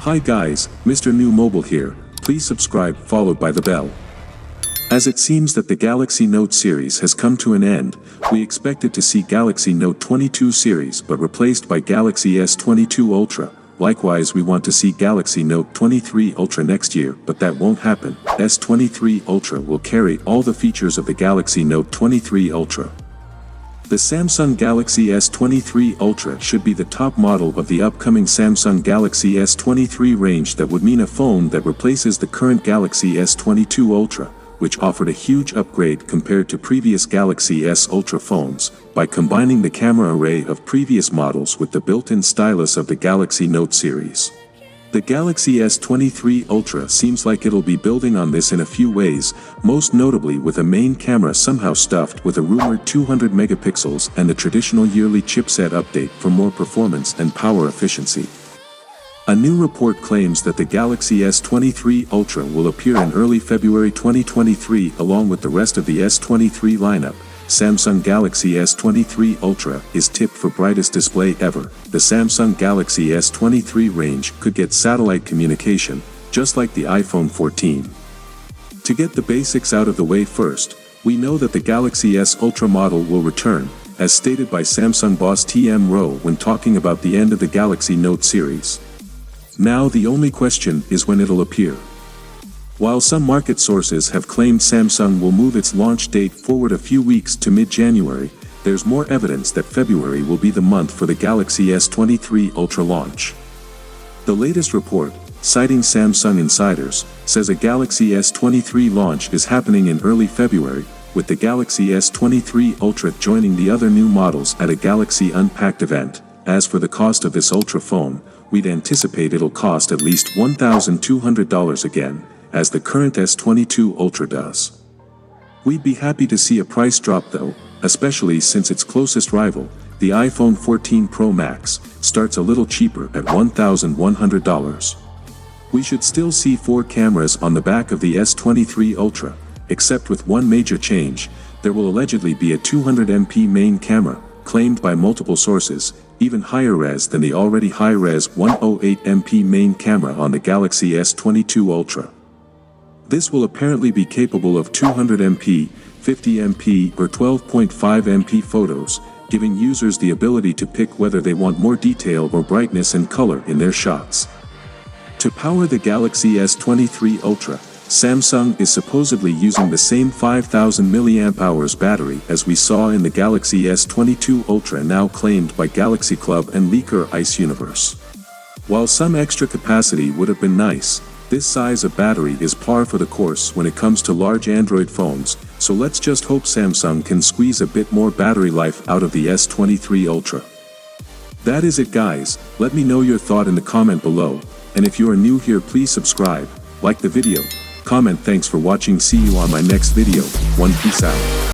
Hi guys, Mr. New Mobile here, please subscribe followed by the bell. As it seems that the Galaxy Note series has come to an end, we expected to see Galaxy Note 22 series but replaced by Galaxy S22 Ultra. Likewise, we want to see Galaxy Note 23 Ultra next year, but that won't happen. S23 Ultra will carry all the features of the Galaxy Note 23 Ultra. The Samsung Galaxy S23 Ultra should be the top model of the upcoming Samsung Galaxy S23 range. That would mean a phone that replaces the current Galaxy S22 Ultra, which offered a huge upgrade compared to previous Galaxy S Ultra phones, by combining the camera array of previous models with the built-in stylus of the Galaxy Note series. The Galaxy S23 Ultra seems like it'll be building on this in a few ways, most notably with a main camera somehow stuffed with a rumored 200 megapixels and the traditional yearly chipset update for more performance and power efficiency. A new report claims that the Galaxy S23 Ultra will appear in early February 2023 along with the rest of the S23 lineup. Samsung Galaxy S23 Ultra is tipped for brightest display ever. The Samsung Galaxy S23 range could get satellite communication, just like the iPhone 14. To get the basics out of the way first, we know that the Galaxy S Ultra model will return, as stated by Samsung boss TM Rowe when talking about the end of the Galaxy Note series. Now the only question is when it'll appear. While some market sources have claimed Samsung will move its launch date forward a few weeks to mid-January, there's more evidence that February will be the month for the Galaxy S23 Ultra launch. The latest report, citing Samsung insiders, says a Galaxy S23 launch is happening in early February, with the Galaxy S23 Ultra joining the other new models at a Galaxy Unpacked event. As for the cost of this Ultra phone, we'd anticipate it'll cost at least $1,200 again, as the current S22 Ultra does. We'd be happy to see a price drop though, especially since its closest rival, the iPhone 14 Pro Max, starts a little cheaper at $1,100. We should still see 4 cameras on the back of the S23 Ultra, except with one major change: there will allegedly be a 200MP main camera, claimed by multiple sources, even higher res than the already high-res 108MP main camera on the Galaxy S22 Ultra. This will apparently be capable of 200MP, 50MP, or 12.5MP photos, giving users the ability to pick whether they want more detail or brightness and color in their shots. To power the Galaxy S23 Ultra, Samsung is supposedly using the same 5000 mAh battery as we saw in the Galaxy S22 Ultra, now claimed by Galaxy Club and leaker Ice Universe. While some extra capacity would have been nice, this size of battery is par for the course when it comes to large Android phones, so let's just hope Samsung can squeeze a bit more battery life out of the S23 Ultra. That is it guys, let me know your thought in the comment below, and if you are new here please subscribe, like the video, comment. Thanks for watching, see you on my next video. One, peace out.